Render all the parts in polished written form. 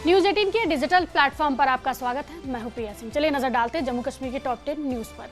News 18 के digital platform पर आपका स्वागत है। मैं हूं प्रिया सिंह। चलिए नजर डालते हैं जम्मू कश्मीर की टॉप 10 न्यूज पर।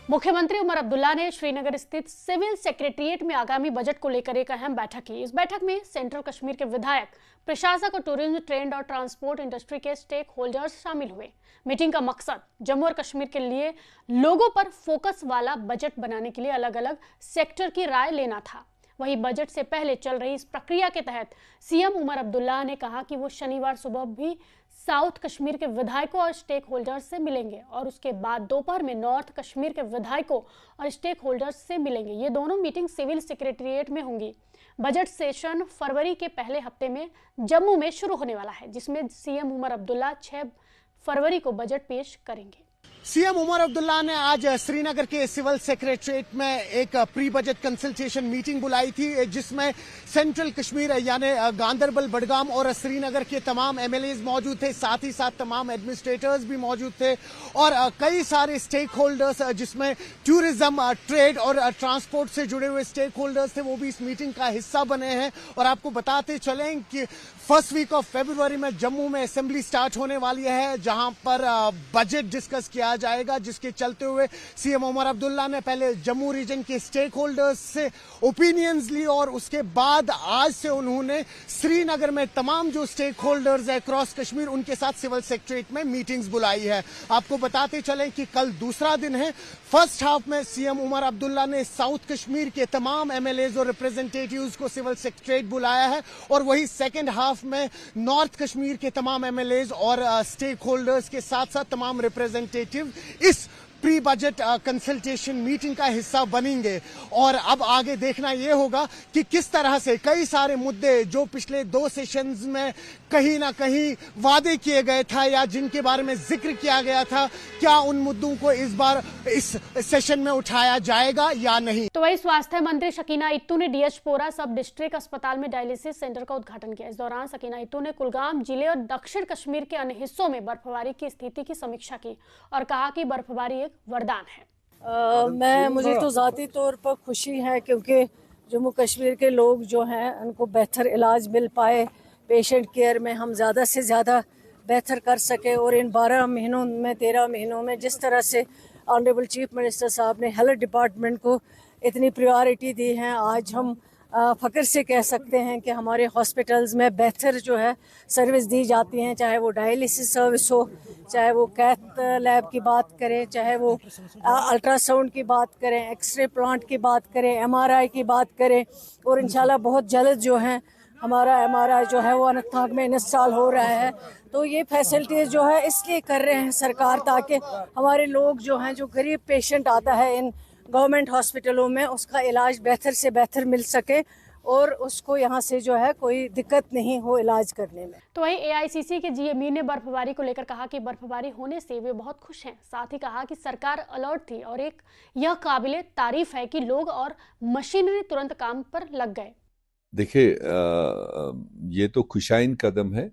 मुख्यमंत्री उमर अब्दुल्ला ने श्रीनगर स्थित सिविल सेक्रेटेरिएट में आगामी बजट को लेकर एक अहम बैठक की। इस बैठक में सेंट्रल कश्मीर के विधायक, प्रशासक और टूरिज्म, ट्रेड और ट्रांसपोर्ट इंडस्ट्री के स्टेक होल्डर्स शामिल हुए। मीटिंग का मकसद जम्मू और कश्मीर के लिए लोगों पर फोकस वाला बजट बनाने के लिए अलग अलग सेक्टर की राय लेना था। वहीं बजट से पहले चल रही इस प्रक्रिया के तहत सीएम उमर अब्दुल्ला ने कहा कि वो शनिवार सुबह भी साउथ कश्मीर के विधायकों और स्टेक होल्डर्स से मिलेंगे और उसके बाद दोपहर में नॉर्थ कश्मीर के विधायकों और स्टेक होल्डर्स से मिलेंगे। ये दोनों मीटिंग सिविल सेक्रेटेरिएट में होंगी। बजट सेशन फरवरी के पहले हफ्ते में जम्मू में शुरू होने वाला है, जिसमें सीएम उमर अब्दुल्ला 6 फरवरी को बजट पेश करेंगे। सीएम उमर अब्दुल्ला ने आज श्रीनगर के सिविल सेक्रेटेरिएट में एक प्री बजट कंसल्टेशन मीटिंग बुलाई थी, जिसमें सेंट्रल कश्मीर यानी गांदरबल, बडगाम और श्रीनगर के तमाम एमएलएज मौजूद थे। साथ ही साथ तमाम एडमिनिस्ट्रेटर्स भी मौजूद थे और कई सारे स्टेक होल्डर्स, जिसमें टूरिज्म, ट्रेड और ट्रांसपोर्ट से जुड़े हुए स्टेक होल्डर्स थे, वो भी इस मीटिंग का हिस्सा बने हैं। और आपको बताते चलें कि फर्स्ट वीक ऑफ फरवरी में जम्मू में असेंबली स्टार्ट होने वाली है, जहां पर बजट डिस्कस किया जाएगा, जिसके चलते हुए सीएम उमर अब्दुल्ला ने पहले जम्मू रीजन के स्टेक होल्डर्स से ओपिनियंस ली और उसके बाद आज से उन्होंने श्रीनगर में तमाम जो स्टेक होल्डर्स है अक्रॉस कश्मीर, उनके साथ सिविल सेक्रेटेरिएट में मीटिंग्स बुलाई है। आपको बताते चलें कि कल दूसरा दिन है। फर्स्ट हाफ में सीएम उमर अब्दुल्ला ने साउथ कश्मीर के तमाम एमएलएज और रिप्रेजेंटेटिव्स को सिविल सेक्रेटेरिएट बुलाया है और वही सेकेंड हाफ में नॉर्थ कश्मीर के तमाम एमएलएज और स्टेक होल्डर्स के साथ साथ तमाम रिप्रेजेंटेटिव इस प्री बजट कंसल्टेशन मीटिंग का हिस्सा बनेंगे। और अब आगे देखना यह होगा कि किस तरह से कई सारे मुद्दे जो पिछले 2 सेशंस में कहीं ना कहीं वादे किए गए था या जिनके बारे में जिक्र किया गया था, क्या उन मुद्दों को इस बार इस सेशन में उठाया जाएगा या नहीं। तो वही स्वास्थ्य मंत्री शकीना इत्तू ने डीएचपोरा सब डिस्ट्रिक्ट अस्पताल में डायलिसिस सेंटर का उद्घाटन किया। इस दौरान शकीना इत्तू ने कुलगाम जिले और दक्षिण कश्मीर के अन्य हिस्सों में बर्फबारी की स्थिति की समीक्षा की और कहा कि बर्फबारी एक वरदान है। मुझे तो ज़ाती तौर पर खुशी है क्योंकि जम्मू कश्मीर के लोग जो हैं उनको बेहतर इलाज मिल पाए, पेशेंट केयर में हम ज़्यादा से ज़्यादा बेहतर कर सके। और इन 12 महीनों में 13 महीनों में जिस तरह से ऑनरेबल चीफ मिनिस्टर साहब ने हेल्थ डिपार्टमेंट को इतनी प्रायोरिटी दी है, आज हम फ़ख्र से कह सकते हैं कि हमारे हॉस्पिटल्स में बेहतर जो है सर्विस दी जाती हैं, चाहे वो डायलिसिस सर्विस हो, चाहे वो कैथ लैब की बात करें, चाहे वो अल्ट्रासाउंड की बात करें, एक्सरे प्लांट की बात करें, एमआरआई की बात करें। और इंशाल्लाह बहुत जल्द जो है हमारा एमआरआई जो है वो अनंतनाग में इंस्टॉल हो रहा है। तो ये फैसिलिटीज़ जो है इसलिए कर रहे हैं सरकार, ताकि हमारे लोग जो हैं, जो गरीब पेशेंट आता है इन गवर्नमेंट हॉस्पिटलों में, उसका इलाज बेहतर से बेहतर मिल सके और उसको यहाँ से जो है कोई दिक्कत नहीं हो इलाज करने में। तो वहीं एआईसीसी के जीएमई ने बर्फबारी को लेकर कहा कि बर्फबारी होने से वे बहुत खुश हैं। साथ ही कहा कि सरकार अलर्ट थी और एक यह काबिले तारीफ है कि लोग और मशीनरी तुरंत काम पर लग गए। देखिए, ये तो खुशाइन कदम है।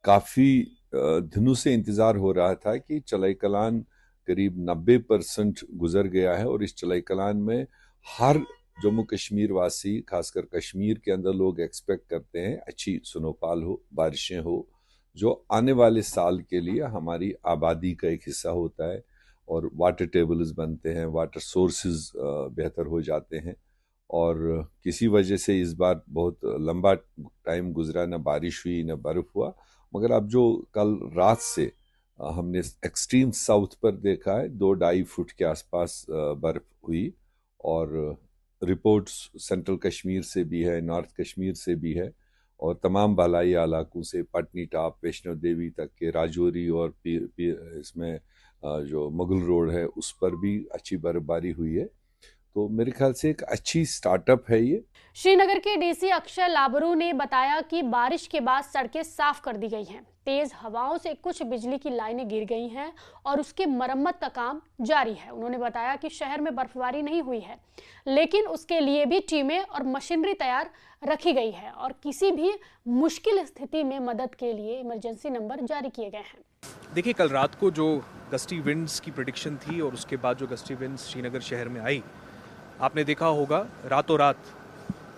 काफी दिनों से इंतजार हो रहा था कि चलाई कलान करीब 90% गुजर गया है और इस चलाई कलान में हर जम्मू कश्मीर वासी, खासकर कश्मीर के अंदर लोग एक्सपेक्ट करते हैं अच्छी स्नोफॉल हो, बारिशें हो, जो आने वाले साल के लिए हमारी आबादी का एक हिस्सा होता है। और वाटर टेबल्स बनते हैं, वाटर सोर्सेज बेहतर हो जाते हैं। और किसी वजह से इस बार बहुत लंबा टाइम गुजरा, न बारिश हुई न बर्फ हुआ। मगर अब जो कल रात से हमने एक्सट्रीम साउथ पर देखा है, 2-2.5 फुट के आसपास बर्फ हुई और रिपोर्ट्स सेंट्रल कश्मीर से भी है, नॉर्थ कश्मीर से भी है और तमाम बालाई इलाकों से, पटनी टॉप, वैष्णो देवी तक के, राजौरी और इसमें जो मुगल रोड है उस पर भी अच्छी बर्फबारी हुई है। तो मेरे ख्याल से एक अच्छी स्टार्टअप है ये। श्रीनगर के डीसी अक्षय लाबरू ने बताया कि बारिश के बाद सड़कें साफ कर दी गई हैं। तेज हवाओं से कुछ बिजली की लाइनें गिर गई हैं और उसके मरम्मत का काम जारी है। उन्होंने बताया कि शहर में बर्फबारी नहीं हुई है, लेकिन उसके लिए भी टीमें और मशीनरी तैयार रखी गई है और किसी भी मुश्किल स्थिति में मदद के लिए इमरजेंसी नंबर जारी किए गए हैं। देखिए, कल रात को जो गस्टी विंड्स की प्रेडिक्शन थी और उसके बाद जो गस्टी विंड्स श्रीनगर शहर में आई, आपने देखा होगा रातों रात,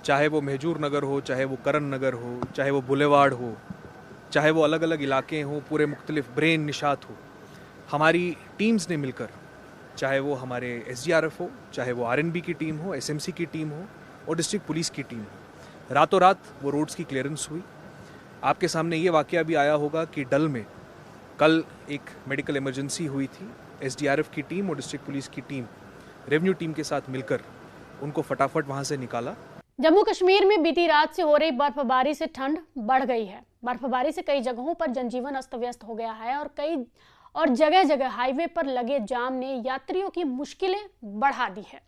चाहे वो महजूर नगर हो, चाहे वो करण नगर हो, चाहे वो बुलेवार्ड हो, चाहे वो अलग अलग इलाके हों, पूरे मुख्तलिफ ब्रेन निशात हो, हमारी टीम्स ने मिलकर, चाहे वो हमारे SDRF हो, चाहे वो RNB की टीम हो, SMC की टीम हो और डिस्ट्रिक्ट पुलिस की टीम हो, रातों रात वो रोड्स की क्लियरेंस हुई। आपके सामने ये वाकया भी आया होगा कि डल में कल एक मेडिकल इमरजेंसी हुई थी। SDRF की टीम और डिस्ट्रिक्ट पुलिस की टीम रेवेन्यू टीम के साथ मिलकर उनको फटाफट वहाँ से निकाला। जम्मू कश्मीर में बीती रात से हो रही बर्फबारी से ठंड बढ़ गई है। बर्फबारी से कई जगहों पर जनजीवन अस्त व्यस्त हो गया है और जगह जगह हाईवे पर लगे जाम ने यात्रियों की मुश्किलें बढ़ा दी है।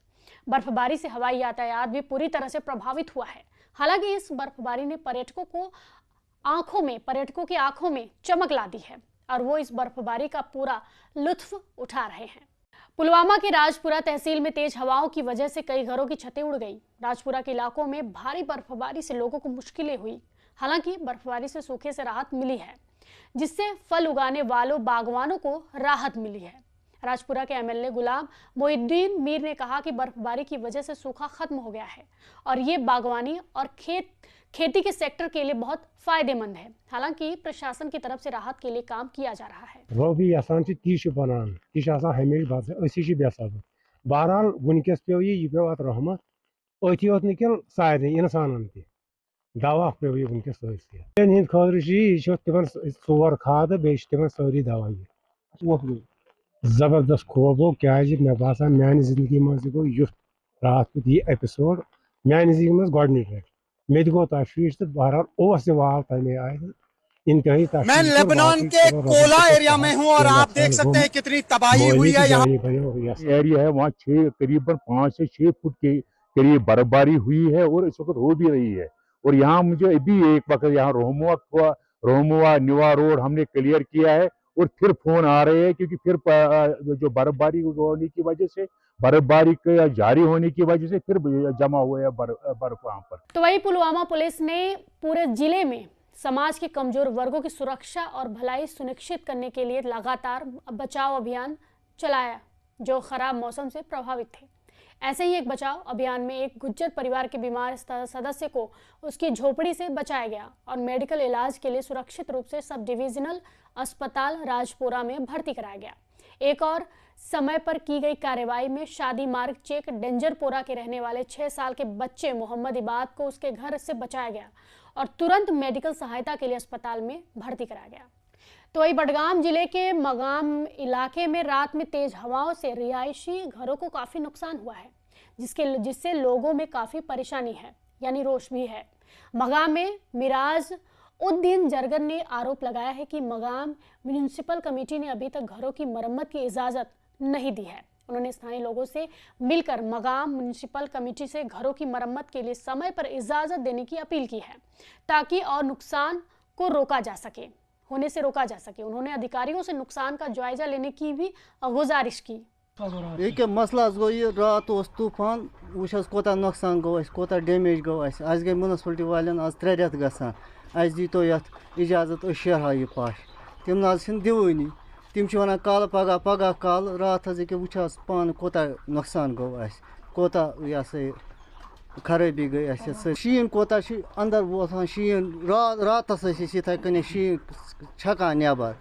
बर्फबारी से हवाई यातायात भी पूरी तरह से प्रभावित हुआ है। हालांकि इस बर्फबारी ने पर्यटकों की आंखों में चमक ला दी है और वो इस बर्फबारी का पूरा लुत्फ उठा रहे हैं। पुलवामा के राजपुरा तहसील में तेज हवाओं की वजह से कई घरों की छतें उड़ गई। राजपुरा के इलाकों में भारी बर्फबारी से लोगों को मुश्किलें हुई। हालांकि बर्फबारी से सूखे से राहत मिली है, जिससे फल उगाने वालों बागवानों को राहत मिली है। राजपुरा के MLA गुलाम मोहिउद्दीन मीर ने कहा कि बर्फबारी की वजह से सूखा खत्म हो गया है और ये बागवानी और खेती के सेक्टर के लिए बहुत फायदेमंद है। हालांकि प्रशासन की तरफ से राहत के लिए काम किया जा रहा है। रोबी आसान तीश बनान तीश आसान हमेशा बात असी बेसब बहरहाल वनकस पे यह पे अत रहमत अथी योत निकल सारे इंसान तह दवा पे वनकस हंद खर तिमन 4 खाद बे तिमन सारी दवा ये जबरदस्त खौफ गो क्या मे बासान मान जिंदगी मज गो युथ रात यह एपिसोड मान जिंदगी मज गोडनिक मे गो तशवीश तो बहरहाल वाल तमे आए इंतहाई। मैं लेबनान के कोला एरिया में हूं और आप देख सकते हैं कितनी तबाही हुई है। यहाँ एरिया है वहाँ करीबन 5 से 6 फुट के करीब बर्फबारी हुई है और इस वक्त हो भी रही है। और यहाँ मुझे अभी एक वक्त यहाँ रोहमुआ निवा रोड हमने क्लियर किया है और फिर फोन आ रहे हैं क्योंकि फिर जो बर्फबारी होने की वजह से बर्फबारी के जारी होने की वजह से फिर जमा हुआ है बर्फ वहाँ पर। तो वही पुलवामा पुलिस ने पूरे जिले में समाज के कमजोर वर्गों की सुरक्षा और भलाई सुनिश्चित करने के लिए लगातार बचाव अभियान चलाया जो खराब मौसम से प्रभावित थे। ऐसे ही एक बचाव अभियान में एक गुज्जर परिवार के बीमार सदस्य को उसकी झोपड़ी से बचाया गया और मेडिकल इलाज के लिए सुरक्षित रूप से सब डिविजनल अस्पताल राजपुरा में भर्ती कराया गया। एक और समय पर की गई कार्रवाई में शादी मार्ग चेक डेंजरपोरा के रहने वाले 6 साल के बच्चे मोहम्मद इबाद को उसके घर से बचाया गया और तुरंत मेडिकल सहायता के लिए अस्पताल में भर्ती कराया गया। तो वही बडगाम जिले के मगाम इलाके में रात में तेज हवाओं से रिहायशी घरों को काफी नुकसान हुआ है, जिससे लोगों में काफी परेशानी है यानी रोष भी है। मगाम में मिराज उद्दीन जरगर ने आरोप लगाया है कि मगाम म्यूनिसिपल कमेटी ने अभी तक घरों की मरम्मत की इजाजत नहीं दी है। उन्होंने स्थानीय लोगों से मिलकर मगाम म्यूनिसिपल कमेटी से घरों की मरम्मत के लिए समय पर इजाजत देने की अपील की है ताकि और नुकसान को होने से रोका जा सके। उन्होंने अधिकारियों से नुकसान का जायजा लेने की भी गुजारिश की। ये मसला गो ये रात तूफान वो कोता नुकसान गो कोता डैमेज गो आज गई म्यूनिसिपलिटी वाले आज 3 रेत गसान दी तो ये इजाजत शेरहा यह पाश तम ना दिवानी तम वन कल पगह कल रात वो पान कोता नुकसान गो कोता यह खराबी गई शीन कोता अंदर वोथान शीन रात इथे कन शीन छकान नबर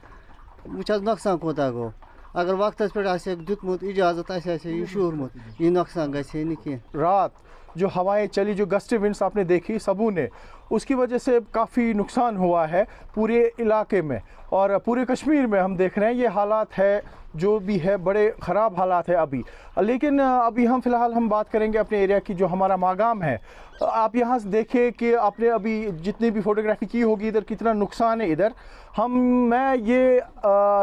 वो नुकसान कोता गो अगर वक्त पे दुतमुत इजाजत यह शूरमुत यह नुकसान गए नी कह। रात जो हवाएं चली जो गस्टी विंड्स आपने देखी सबू ने उसकी वजह से काफ़ी नुकसान हुआ है पूरे इलाके में और पूरे कश्मीर में हम देख रहे हैं ये हालात है जो भी है बड़े ख़राब हालात है अभी। लेकिन अभी हम फ़िलहाल हम बात करेंगे अपने एरिया की जो हमारा मागाम है। आप यहाँ से देखिए कि आपने अभी जितनी भी फोटोग्राफी की होगी इधर कितना नुकसान है इधर। मैं ये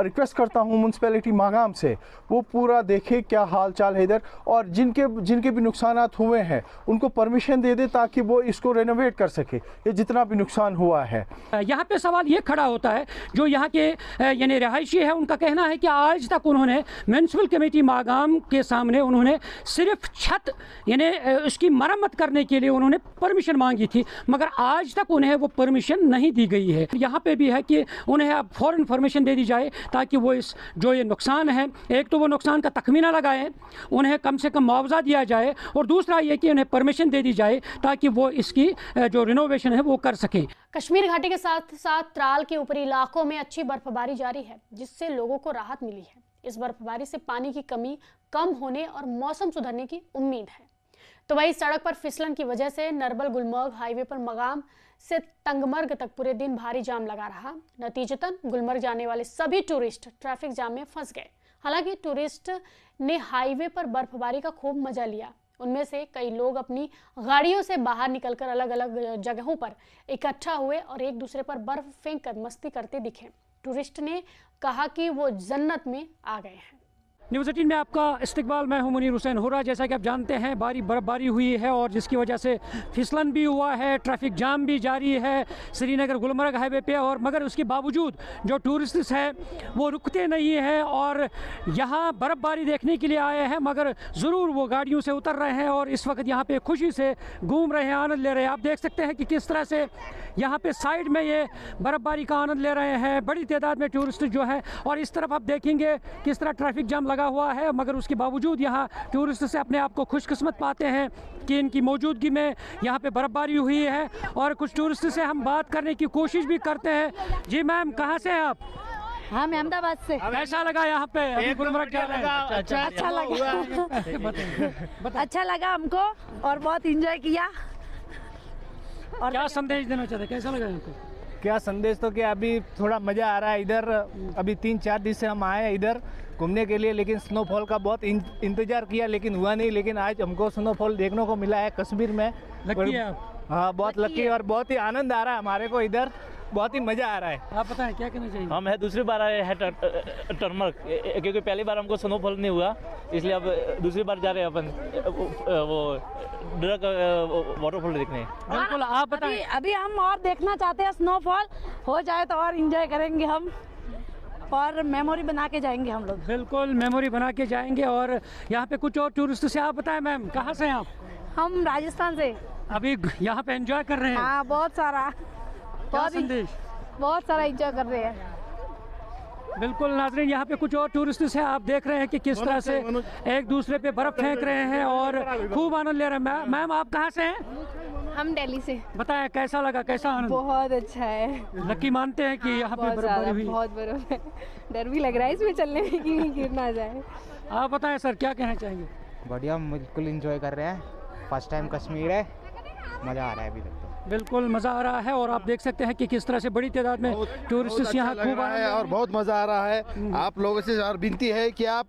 रिक्वेस्ट करता हूँ म्यूनसिपैलिटी मागाम से वो पूरा देखे क्या हाल चाल है इधर और जिनके भी नुकसानात हुए हैं उनको परमिशन दे दे ताकि वो इसको रेनोवेट कर सके ये जितना भी नुकसान हुआ है। यहाँ पे सवाल ये खड़ा होता है जो यहाँ के यानी रहायशी है उनका कहना है कि आज तक उन्होंने म्यूनसिपल कमेटी मागाम के सामने उन्होंने सिर्फ छत यानी उसकी मरम्मत करने के लिए उन्होंने परमिशन मांगी थी मगर आज तक उन्हें वो परमिशन नहीं दी गई है। यहाँ पे भी है कि उन्हें अब फौरन परमिशन दे दी जाए ताकि वो इस जो ये नुकसान है एक तो वो नुकसान का तखमीना लगाएं, उन्हें कम से कम मुआवजा दिया जाए और दूसरा ये कि उन्हें परमिशन दे दी जाए ताकि वो इसकी जो रिनोवेशन है वो कर सकें। कश्मीर घाटी के साथ साथ त्राल के ऊपरी इलाकों में अच्छी बर्फबारी जारी है, जिससे लोगों को राहत मिली है। इस बर्फबारी से पानी की कमी कम होने और मौसम सुधरने की उम्मीद है। तो वही सड़क पर फिसलन की वजह से नरबल गुलमर्ग हाईवे पर मगाम से तंगमर्ग तक पूरे दिन भारी जाम लगा रहा। नतीजतन गुलमर्ग जाने वाले सभी टूरिस्ट ट्रैफिक जाम में फंस गए। हालांकि टूरिस्ट ने हाईवे पर बर्फबारी का खूब मजा लिया। उनमें से कई लोग अपनी गाड़ियों से बाहर निकलकर अलग अलग जगहों पर इकट्ठा हुए और एक दूसरे पर बर्फ फेंक कर मस्ती करते दिखे। टूरिस्ट ने कहा कि वो जन्नत में आ गए हैं। न्यूज़ 18 में आपका इस्तकबाल। मैं हूं मुनीर हुसैन हुर्रा। जैसा कि आप जानते हैं बर्फबारी हुई है और जिसकी वजह से फिसलन भी हुआ है, ट्रैफिक जाम भी जारी है श्रीनगर गुलमर्ग हाईवे पे। और मगर उसके बावजूद जो टूरिस्ट हैं वो रुकते नहीं हैं और यहाँ बर्फबारी देखने के लिए आए हैं, मगर ज़रूर वो गाड़ियों से उतर रहे हैं और इस वक्त यहाँ पे खुशी से घूम रहे हैं, आनंद ले रहे हैं। आप देख सकते हैं कि किस तरह से यहाँ पे साइड में ये बर्फबारी का आनंद ले रहे हैं बड़ी तादाद में टूरिस्ट जो है। और इस तरफ आप देखेंगे किस तरह ट्रैफिक जाम लगा हुआ है, मगर उसके बावजूद यहाँ टूरिस्ट से अपने आप को खुशकिस्मत पाते हैं कि इनकी मौजूदगी में यहाँ पे बर्फबारी हुई है। और कुछ टूरिस्ट से हम बात करने की कोशिश भी करते हैं। जी मैम, कहाँ से हैं आप? हम अहमदाबाद से। कैसा लगा यहाँ पे? अभी गुलमर्ग जा रहे हैं। अच्छा लगा। अच्छा लगा हमको और बहुत एंजॉय किया। और क्या संदेश देना चाहते हैं? कैसा लगा आपको? क्या संदेश तो क्या, अभी थोड़ा मज़ा आ रहा है इधर। अभी 3-4 दिन से हम आए हैं इधर घूमने के लिए, लेकिन स्नोफॉल का बहुत इंतजार किया लेकिन हुआ नहीं। लेकिन आज हमको स्नोफॉल देखने को मिला है कश्मीर में। लकी है आप? हाँ, बहुत लकी है और बहुत ही आनंद आ रहा है हमारे को इधर, बहुत ही मज़ा आ रहा है। आप बताएं क्या कहना चाहिए? हम है दूसरी बार आए हैं टर्मर्क, क्योंकि पहली बार हमको स्नोफॉल नहीं हुआ, इसलिए अब दूसरी बार जा रहे हैं अपन वो वाटरफॉल देखने। बिल्कुल, आप बताएं। अभी हम और देखना चाहते हैं, स्नोफॉल हो जाए तो और एंजॉय करेंगे हम और मेमोरी बना के जाएंगे हम लोग। बिल्कुल, मेमोरी बना के जाएंगे। और यहाँ पे कुछ और टूरिस्ट से आप बताएं। मैम, कहाँ से हैं आप? हम राजस्थान से। अभी यहाँ पे एंजॉय कर रहे हैं? हाँ, बहुत सारा एंजॉय कर रहे हैं। बिल्कुल नाज़रीन, यहाँ पे कुछ और टूरिस्ट हैं। आप देख रहे हैं कि किस तरह से एक दूसरे पे बर्फ फेंक रहे हैं और खूब आनंद ले रहे हैं। मैम, आप कहाँ से हैं? हम दिल्ली से। बताएं कैसा लगा, कैसा आनंद? बहुत अच्छा है। लकी मानते हैं कि यहाँ पे बर्फबारी हुई? बहुत बर्फ है, डर भी लग रहा है इसमें चलने में कि गिर ना जाए। आप बताएं सर, क्या कहना चाहेंगे? बढ़िया, बिल्कुल एंजॉय कर रहे हैं। फर्स्ट टाइम कश्मीर है, मज़ा आ रहा है अभी तक तो। बिल्कुल मज़ा आ रहा है और आप देख सकते हैं कि किस तरह से बड़ी तादाद में टूरिस्ट यहाँ खूब आ रहे हैं और बहुत मज़ा आ रहा है। आप लोगों से और विनती है कि आप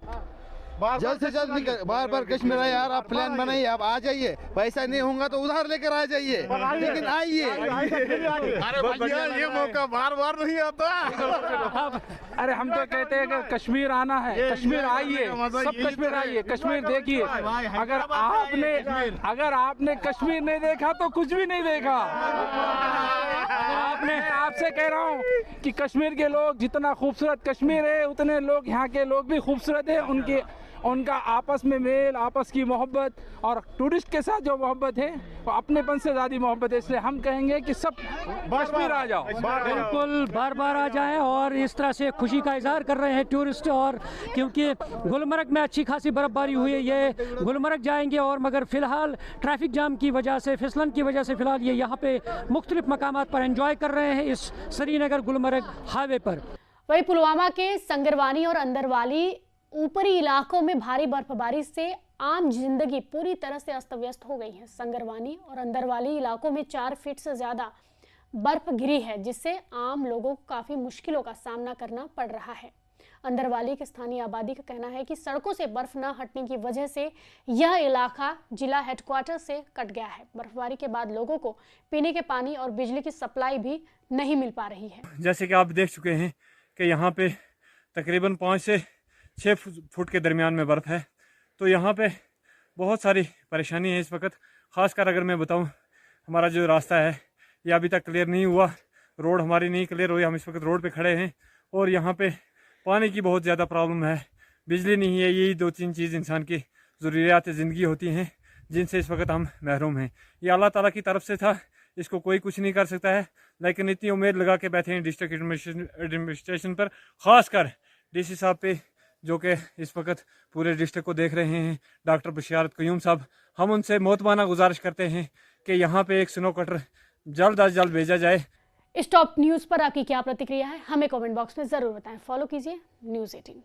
जल्द से जल्द बार कश्मीर आए यार। आप प्लान बनाइए, आप आ जाइए। पैसा नहीं होगा तो उधार लेकर आ जाइए, लेकिन आइए। अरे भैया, ये मौका बार बार नहीं आता। अरे हम तो कहते हैं कि कश्मीर आना है, कश्मीर आइए, सब कश्मीर आइए, कश्मीर देखिए। अगर आपने कश्मीर नहीं देखा तो कुछ भी नहीं देखा। आपसे कह रहा हूँ कि कश्मीर के लोग, जितना खूबसूरत कश्मीर है उतने लोग यहाँ के लोग भी खूबसूरत है। उनका आपस में मेल, आपस की मोहब्बत और टूरिस्ट के साथ जो मोहब्बत है वो अपनेपन से ज़्यादा मोहब्बत है। इसलिए हम कहेंगे कि सब कश्मीर आ जाओ। बिल्कुल, बार बार आ जाएं और इस तरह से खुशी का इजहार कर रहे हैं टूरिस्ट। और क्योंकि गुलमर्ग में अच्छी खासी बर्फबारी हुई है, ये गुलमर्ग जाएंगे और मगर फ़िलहाल ट्रैफिक जाम की वजह से, फिसलन की वजह से फ़िलहाल ये यहाँ पे मुख्तलिफ मकामात पर एंजॉय कर रहे हैं इस श्रीनगर गुलमर्ग हाईवे पर। वही पुलवामा के संगरवानी और अंदरवाली ऊपरी इलाकों में भारी बर्फबारी से आम जिंदगी पूरी तरह से अस्त व्यस्त हो गई है। संगरवानी और अंदरवाली इलाकों में 4 फीट से ज्यादा बर्फ गिरी है, जिससे आम लोगों को काफी मुश्किलों का सामना करना पड़ रहा है। अंदरवाली की स्थानीय आबादी का कहना है कि सड़कों से बर्फ न हटने की वजह से यह इलाका जिला हेडक्वार्टर से कट गया है। बर्फबारी के बाद लोगों को पीने के पानी और बिजली की सप्लाई भी नहीं मिल पा रही है। जैसे कि आप देख चुके हैं कि यहाँ पे तकरीबन 5 से 6 फुट के दरमियान में बर्फ़ है, तो यहाँ पे बहुत सारी परेशानी है इस वक्त। ख़ासकर अगर मैं बताऊँ, हमारा जो रास्ता है ये अभी तक क्लियर नहीं हुआ, रोड हमारी नहीं क्लियर हुई। हम इस वक्त रोड पे खड़े हैं और यहाँ पे पानी की बहुत ज़्यादा प्रॉब्लम है, बिजली नहीं है। यही 2-3 चीज़ इंसान की ज़रूरियात ज़िंदगी होती हैं जिनसे इस वक्त हम महरूम हैं। ये अल्लाह ताला की तरफ से था, इसको कोई कुछ नहीं कर सकता है। लेकिन इतनी उम्मीद लगा के बैठे हैं डिस्ट्रिक्ट एडमिनिस्ट्रेशन पर, ख़ासकर DC साहब पे, जो कि इस वक्त पूरे डिस्ट्रिक्ट को देख रहे हैं, डॉक्टर बशियारत क़य्यूम साहब, हम उनसे मोहतबाना गुजारिश करते हैं कि यहाँ पे एक स्नो कटर जल्द अज जल्द भेजा जाए। इस टॉप न्यूज़ पर आपकी क्या प्रतिक्रिया है, हमें कमेंट बॉक्स में ज़रूर बताएं। फॉलो कीजिए न्यूज़ 18।